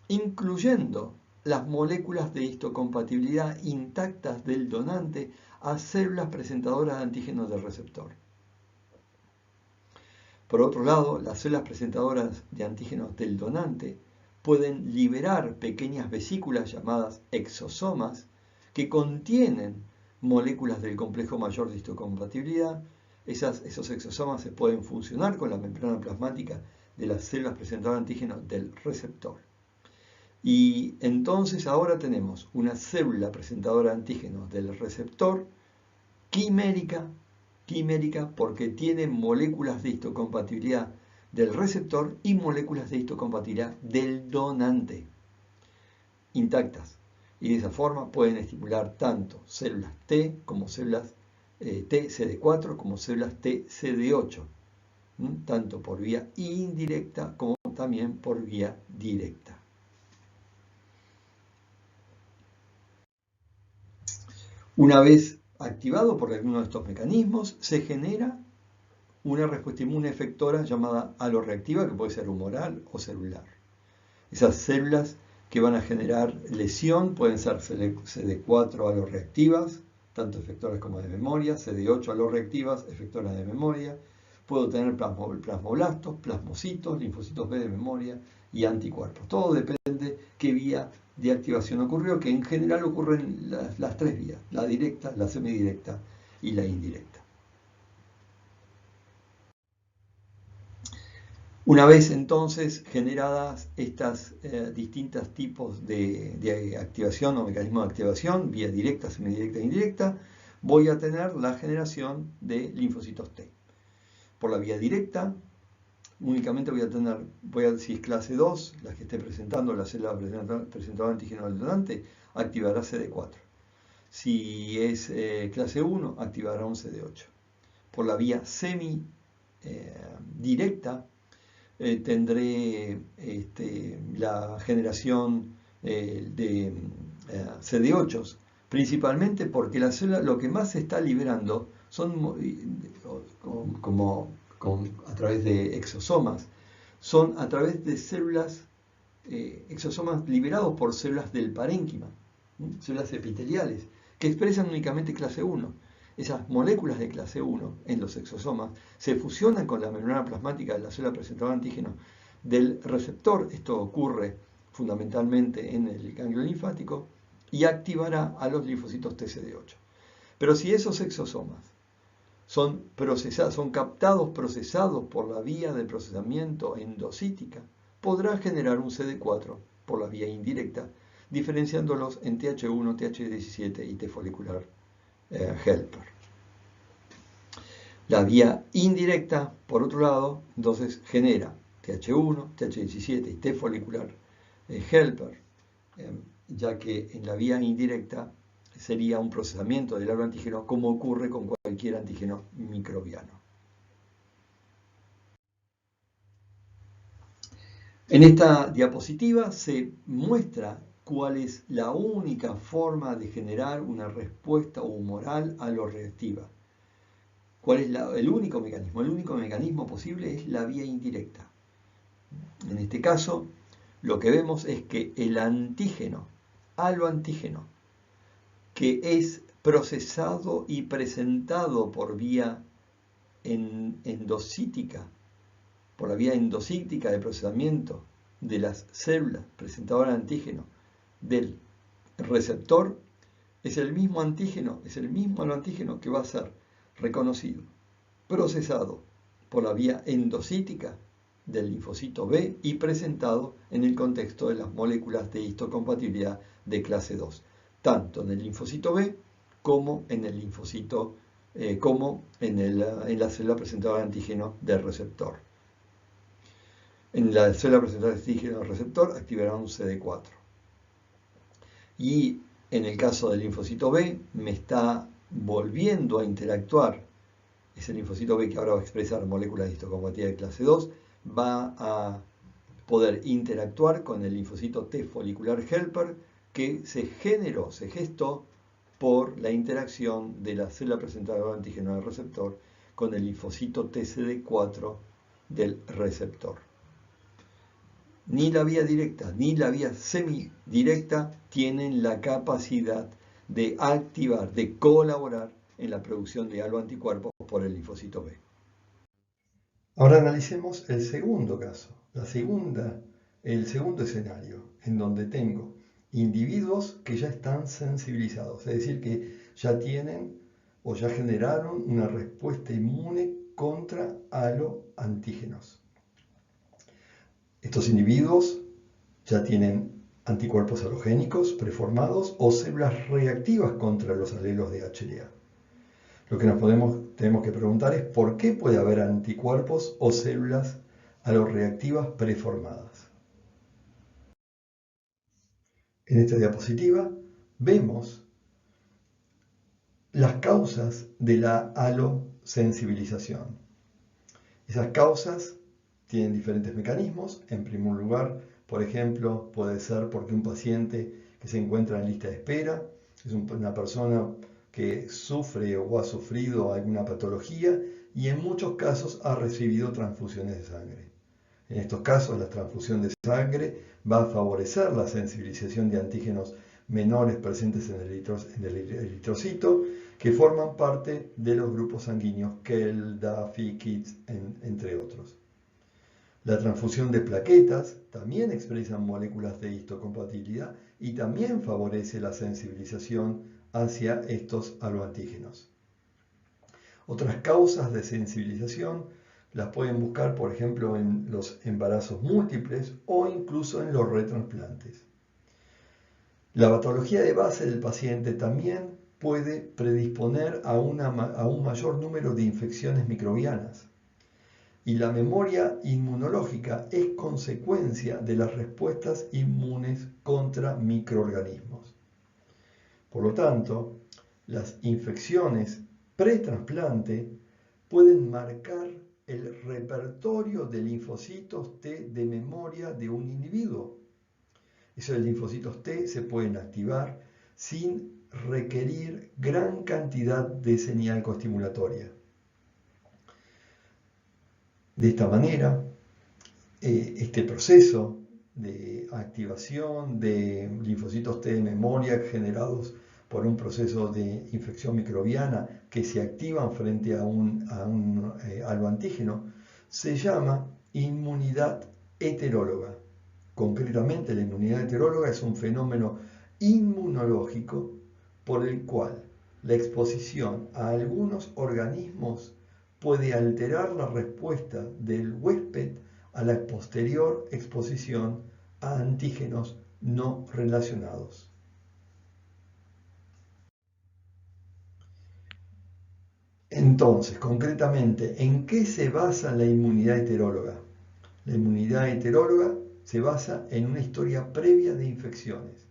incluyendo las moléculas de histocompatibilidad intactas del donante a células presentadoras de antígenos del receptor. Por otro lado, las células presentadoras de antígenos del donante pueden liberar pequeñas vesículas llamadas exosomas que contienen moléculas del complejo mayor de histocompatibilidad. Esos exosomas se pueden fusionar con la membrana plasmática de las células presentadoras de antígenos del receptor. Y entonces ahora tenemos una célula presentadora de antígenos del receptor quimérica porque tiene moléculas de histocompatibilidad del receptor y moléculas de histocompatibilidad del donante intactas. Y de esa forma pueden estimular tanto células T como células TCD4 como células TCD8, tanto por vía indirecta como también por vía directa. Una vez activado por alguno de estos mecanismos, se genera una respuesta inmune efectora llamada aloreactiva, que puede ser humoral o celular. Esas células que van a generar lesión pueden ser CD4 aloreactivas, tanto efectoras como de memoria, CD8 aloreactivas, efectoras de memoria. Puedo tener plasmoblastos, plasmocitos, linfocitos B de memoria y anticuerpos. Todo depende qué vía de activación ocurrió, que en general ocurren las tres vías, la directa, la semidirecta y la indirecta. Una vez entonces generadas estas distintos tipos de activación o mecanismos de activación, vía directa, semidirecta e indirecta, voy a tener la generación de linfocitos T. Por la vía directa, únicamente voy a tener, si es clase 2, la que esté presentando la célula presentadora de antígeno del donante, activará CD4. Si es clase 1, activará un CD8. Por la vía semidirecta, tendré la generación de CD8, principalmente porque la célula lo que más se está liberando son a través de exosomas, son a través de células, exosomas liberados por células del parénquima, células epiteliales, que expresan únicamente clase 1. Esas moléculas de clase 1 en los exosomas se fusionan con la membrana plasmática de la célula presentadora de antígeno del receptor. Esto ocurre fundamentalmente en el ganglio linfático y activará a los linfocitos TCD8. Pero si esos exosomas son captados, procesados por la vía de procesamiento endocítica, podrá generar un CD4 por la vía indirecta, diferenciándolos en TH1, TH17 y T folicular helper. La vía indirecta, por otro lado, entonces genera TH1, TH17 y T folicular helper, ya que en la vía indirecta sería un procesamiento del aloantígeno como ocurre con cualquier antígeno microbiano. En esta diapositiva se muestra cuál es la única forma de generar una respuesta humoral aloreactiva. ¿Cuál es el único mecanismo? El único mecanismo posible es la vía indirecta. En este caso, lo que vemos es que el antígeno, aloantígeno, que es procesado y presentado por vía endocítica, por la vía endocítica de procesamiento de las células presentadoras de antígeno del receptor, es el mismo antígeno, es el mismo aloantígeno que va a ser reconocido, procesado por la vía endocítica del linfocito B y presentado en el contexto de las moléculas de histocompatibilidad de clase 2, tanto en el linfocito B como en el linfocito, en la célula presentadora de antígeno del receptor. En la célula presentadora de antígeno del receptor activará un CD4. Y en el caso del linfocito B, me está volviendo a interactuar. Ese linfocito B que ahora va a expresar moléculas de histocompatibilidad de clase 2, va a poder interactuar con el linfocito T folicular helper que se gestó por la interacción de la célula presentadora de antígeno del receptor con el linfocito TCD4 del receptor. Ni la vía directa ni la vía semidirecta tienen la capacidad de activar, de colaborar en la producción de aloanticuerpos por el linfocito B. Ahora analicemos el segundo caso, el segundo escenario, en donde tengo individuos que ya están sensibilizados, es decir, que ya tienen o ya generaron una respuesta inmune contra aloantígenos. Estos individuos ya tienen anticuerpos halogénicos preformados o células reactivas contra los alelos de HLA. Lo que tenemos que preguntar es por qué puede haber anticuerpos o células aloreactivas preformadas. En esta diapositiva vemos las causas de la alosensibilización. Esas causas tienen diferentes mecanismos. En primer lugar, por ejemplo, puede ser porque un paciente que se encuentra en lista de espera es una persona que sufre o ha sufrido alguna patología y en muchos casos ha recibido transfusiones de sangre. En estos casos, la transfusión de sangre va a favorecer la sensibilización de antígenos menores presentes en el eritrocito, que forman parte de los grupos sanguíneos KEL, DAFI, KITS, entre otros. La transfusión de plaquetas también expresa moléculas de histocompatibilidad y también favorece la sensibilización hacia estos aloantígenos. Otras causas de sensibilización las pueden buscar, por ejemplo, en los embarazos múltiples o incluso en los retransplantes. La patología de base del paciente también puede predisponer a un mayor número de infecciones microbianas. Y la memoria inmunológica es consecuencia de las respuestas inmunes contra microorganismos. Por lo tanto, las infecciones pretrasplante pueden marcar el repertorio de linfocitos T de memoria de un individuo. Esos linfocitos T se pueden activar sin requerir gran cantidad de señal coestimulatoria. De esta manera, este proceso de activación de linfocitos T de memoria generados por un proceso de infección microbiana que se activan frente a un aloantígeno se llama inmunidad heteróloga. Concretamente, la inmunidad heteróloga es un fenómeno inmunológico por el cual la exposición a algunos organismos puede alterar la respuesta del huésped a la posterior exposición a antígenos no relacionados. Entonces, concretamente, ¿en qué se basa la inmunidad heteróloga? La inmunidad heteróloga se basa en una historia previa de infecciones,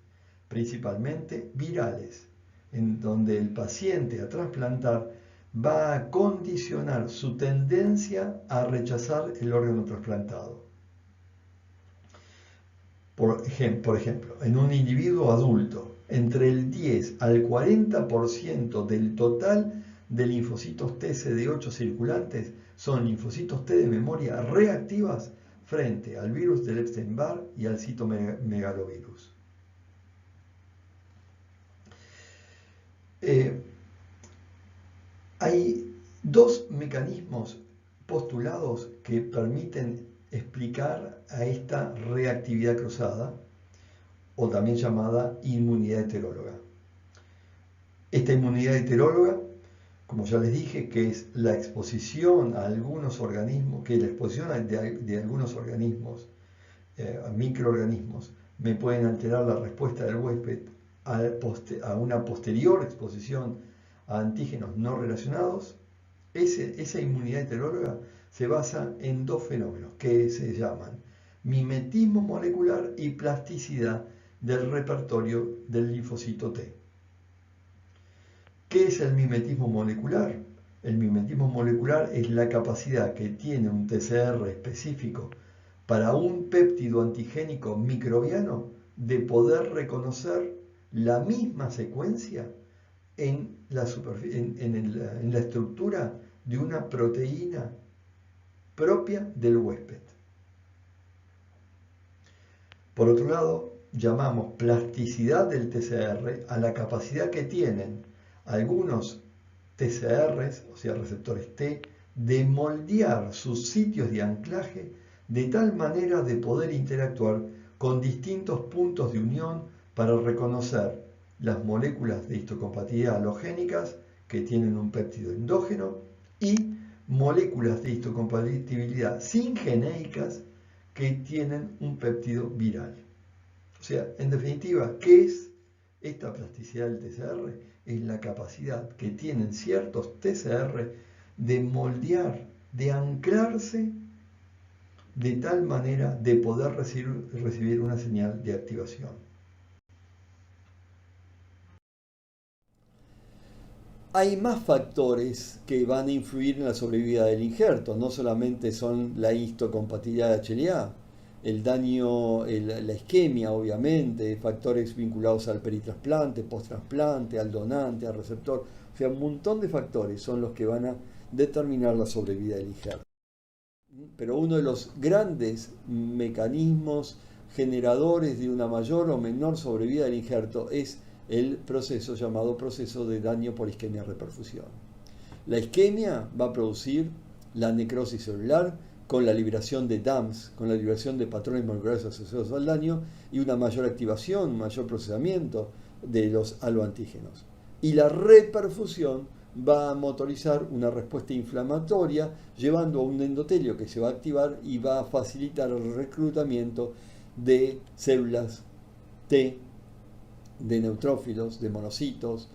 principalmente virales, en donde el paciente a trasplantar va a condicionar su tendencia a rechazar el órgano trasplantado. Por ejemplo, en un individuo adulto, entre el 10 al 40% del total de linfocitos T CD8 circulantes son linfocitos T de memoria reactivas frente al virus del Epstein-Barr y al citomegalovirus. Hay dos mecanismos postulados que permiten explicar a esta reactividad cruzada, o también llamada inmunidad heteróloga. Esta inmunidad heteróloga, como ya les dije, que es la exposición a algunos organismos, que la exposición de algunos organismos, microorganismos, me pueden alterar la respuesta del huésped a una posterior exposición a antígenos no relacionados. Esa inmunidad heteróloga se basa en dos fenómenos que se llaman mimetismo molecular y plasticidad del repertorio del linfocito T. ¿Qué es el mimetismo molecular? El mimetismo molecular es la capacidad que tiene un TCR específico para un péptido antigénico microbiano de poder reconocer la misma secuencia en la estructura de una proteína propia del huésped. Por otro lado, llamamos plasticidad del TCR a la capacidad que tienen algunos TCRs, o sea, receptores T, de moldear sus sitios de anclaje de tal manera de poder interactuar con distintos puntos de unión para reconocer las moléculas de histocompatibilidad halogénicas que tienen un péptido endógeno y moléculas de histocompatibilidad singeneicas que tienen un péptido viral. O sea, en definitiva, ¿qué es esta plasticidad del TCR? Es la capacidad que tienen ciertos TCR de moldear, de anclarse de tal manera de poder recibir una señal de activación. Hay más factores que van a influir en la sobrevida del injerto, no solamente son la histocompatibilidad de HLA, el daño, la isquemia, obviamente, factores vinculados al peritrasplante, posttrasplante, al donante, al receptor, o sea, un montón de factores son los que van a determinar la sobrevida del injerto. Pero uno de los grandes mecanismos generadores de una mayor o menor sobrevida del injerto es el proceso llamado proceso de daño por isquemia-reperfusión. La isquemia va a producir la necrosis celular con la liberación de DAMs, con la liberación de patrones moleculares asociados al daño y una mayor activación, un mayor procesamiento de los aloantígenos. Y la reperfusión va a motorizar una respuesta inflamatoria llevando a un endotelio que se va a activar y va a facilitar el reclutamiento de células T, de neutrófilos, de monocitos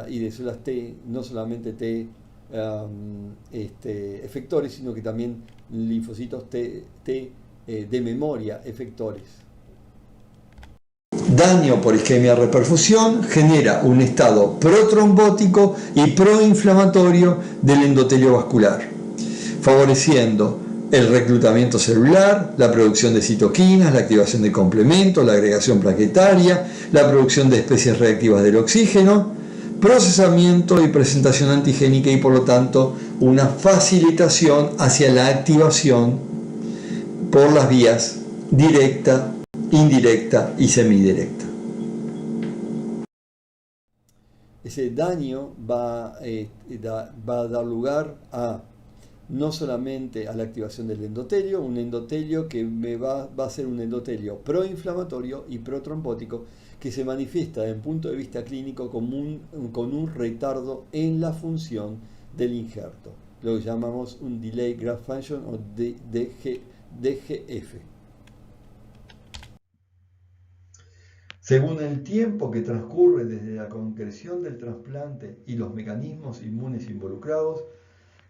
y de células T, no solamente T efectores, sino que también linfocitos T de memoria efectores. Daño por isquemia-reperfusión genera un estado protrombótico y proinflamatorio del endotelio vascular, favoreciendo el reclutamiento celular, la producción de citoquinas, la activación de complementos, la agregación plaquetaria, la producción de especies reactivas del oxígeno, procesamiento y presentación antigénica y por lo tanto una facilitación hacia la activación por las vías directa, indirecta y semidirecta. Ese daño va a dar lugar a no solamente a la activación del endotelio, un endotelio que va a ser un endotelio proinflamatorio y protrombótico que se manifiesta desde el punto de vista clínico con un retardo en la función del injerto, lo que llamamos un Delay Graft Function o DGF. Según el tiempo que transcurre desde la concreción del trasplante y los mecanismos inmunes involucrados,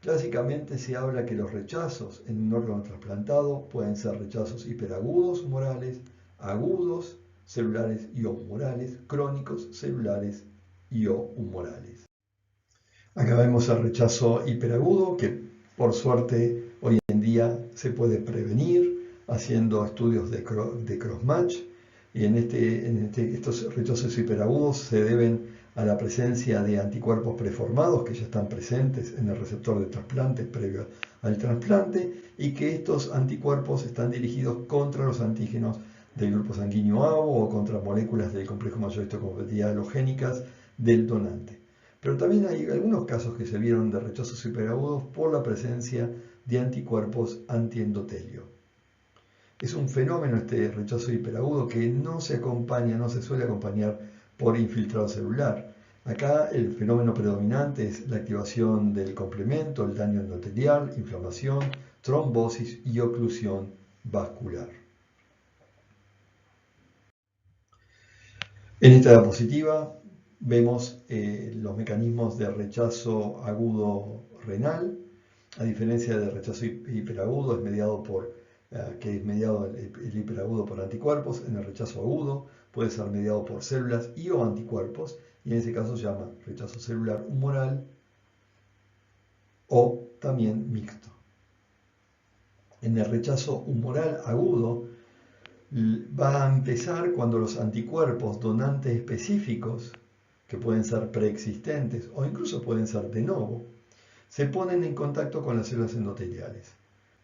clásicamente se habla que los rechazos en un órgano trasplantado pueden ser rechazos hiperagudos humorales, agudos celulares y o humorales, crónicos celulares y o humorales. Acá vemos el rechazo hiperagudo que por suerte hoy en día se puede prevenir haciendo estudios de crossmatch y estos rechazos hiperagudos se deben a la presencia de anticuerpos preformados que ya están presentes en el receptor de trasplante previo al trasplante y que estos anticuerpos están dirigidos contra los antígenos del grupo sanguíneo ABO o contra moléculas del complejo mayor histocompatibilidad halogénicas del donante. Pero también hay algunos casos que se vieron de rechazos hiperagudos por la presencia de anticuerpos antiendotelio. Es un fenómeno este rechazo hiperagudo que no se suele acompañar por infiltrado celular. Acá el fenómeno predominante es la activación del complemento, el daño endotelial, inflamación, trombosis y oclusión vascular. En esta diapositiva vemos los mecanismos de rechazo agudo renal. A diferencia del rechazo hiperagudo, que es mediado el hiperagudo por anticuerpos. En el rechazo agudo puede ser mediado por células y o anticuerpos, y en ese caso se llama rechazo celular humoral o también mixto. En el rechazo humoral agudo va a empezar cuando los anticuerpos donantes específicos, que pueden ser preexistentes o incluso pueden ser de novo, se ponen en contacto con las células endoteliales.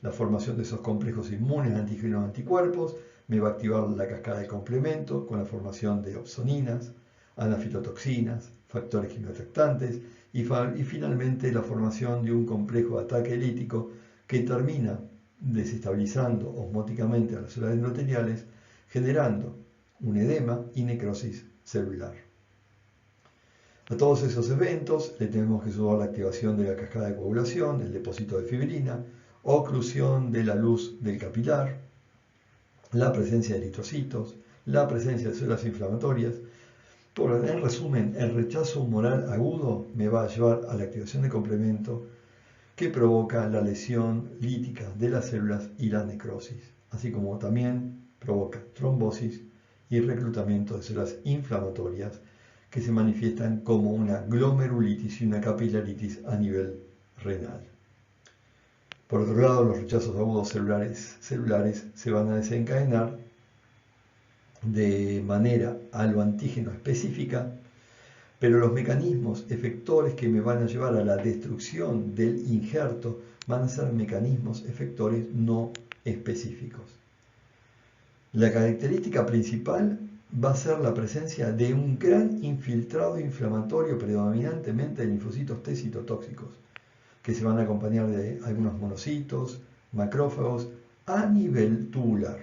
La formación de esos complejos inmunes antígenos anticuerpos me va a activar la cascada de complemento con la formación de opsoninas, anafitotoxinas, factores quimioatactantes y finalmente la formación de un complejo de ataque elítico que termina desestabilizando osmóticamente a las células endoteliales, generando un edema y necrosis celular. A todos esos eventos le tenemos que sumar la activación de la cascada de coagulación, el depósito de fibrina, oclusión de la luz del capilar, la presencia de eritrocitos, la presencia de células inflamatorias. En resumen, el rechazo humoral agudo me va a llevar a la activación de complemento que provoca la lesión lítica de las células y la necrosis, así como también provoca trombosis y reclutamiento de células inflamatorias que se manifiestan como una glomerulitis y una capilaritis a nivel renal. Por otro lado, los rechazos agudos celulares se van a desencadenar de manera aloantígeno específica, pero los mecanismos efectores que me van a llevar a la destrucción del injerto van a ser mecanismos efectores no específicos. La característica principal va a ser la presencia de un gran infiltrado inflamatorio predominantemente de linfocitos T citotóxicos, que se van a acompañar de algunos monocitos, macrófagos, a nivel tubular.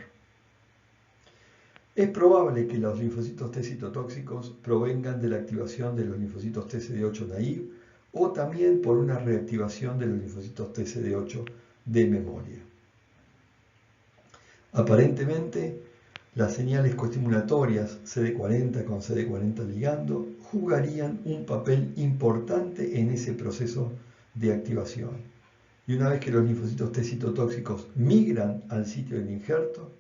Es probable que los linfocitos T citotóxicos provengan de la activación de los linfocitos TCD8 naive o también por una reactivación de los linfocitos TCD8 de memoria. Aparentemente, las señales coestimulatorias CD40 con CD40 ligando jugarían un papel importante en ese proceso de activación. Y una vez que los linfocitos T citotóxicos migran al sitio del injerto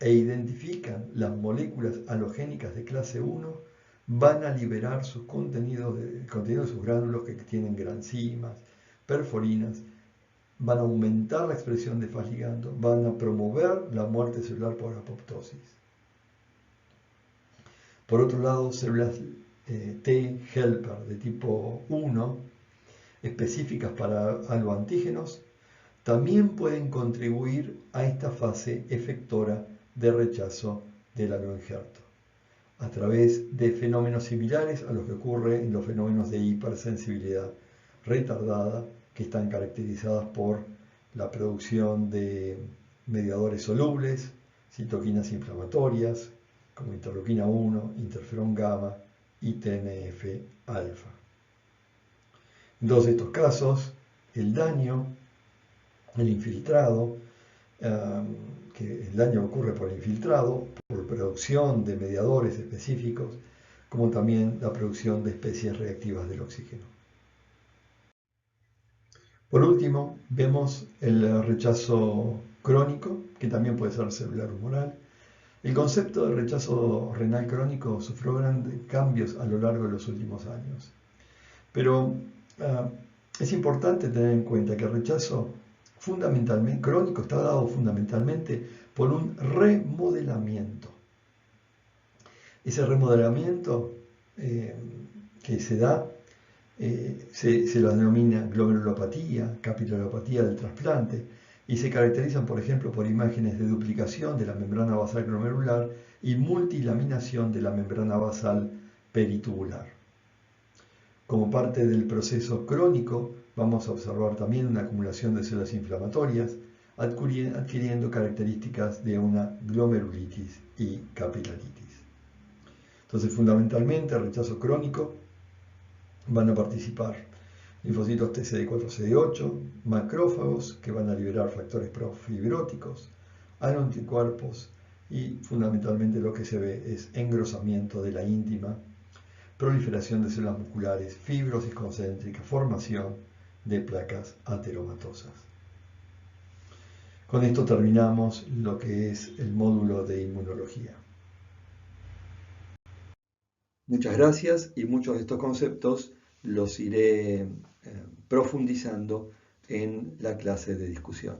e identifican las moléculas halogénicas de clase 1, van a liberar el contenido de sus gránulos que tienen granzimas, perforinas van a aumentar la expresión de FAS ligando, van a promover la muerte celular por apoptosis. Por otro lado, células T helper de tipo 1, específicas para aloantígenos, también pueden contribuir a esta fase efectora de rechazo del aloinjerto, a través de fenómenos similares a los que ocurre en los fenómenos de hipersensibilidad retardada, que están caracterizadas por la producción de mediadores solubles, citoquinas inflamatorias, como interleuquina 1, interferón gamma y TNF-alfa. En todos estos casos, el daño, el infiltrado, que el daño ocurre por infiltrado, por producción de mediadores específicos, como también la producción de especies reactivas del oxígeno. Por último, vemos el rechazo crónico, que también puede ser celular humoral. El concepto de rechazo renal crónico sufrió grandes cambios a lo largo de los últimos años. Pero es importante tener en cuenta que el rechazo fundamentalmente crónico está dado fundamentalmente por un remodelamiento. Ese remodelamiento que se da se lo denomina glomerulopatía, capilulopatía del trasplante, y se caracterizan, por ejemplo, por imágenes de duplicación de la membrana basal glomerular y multilaminación de la membrana basal peritubular. Como parte del proceso crónico, vamos a observar también una acumulación de células inflamatorias, adquiriendo características de una glomerulitis y capilaritis. Entonces, fundamentalmente, el rechazo crónico van a participar linfocitos TCD4-CD8, macrófagos que van a liberar factores profibróticos, anticuerpos y fundamentalmente lo que se ve es engrosamiento de la íntima, proliferación de células musculares, fibrosis concéntrica, formación de placas ateromatosas. Con esto terminamos lo que es el módulo de inmunología. Muchas gracias, y muchos de estos conceptos los iré profundizando en la clase de discusión.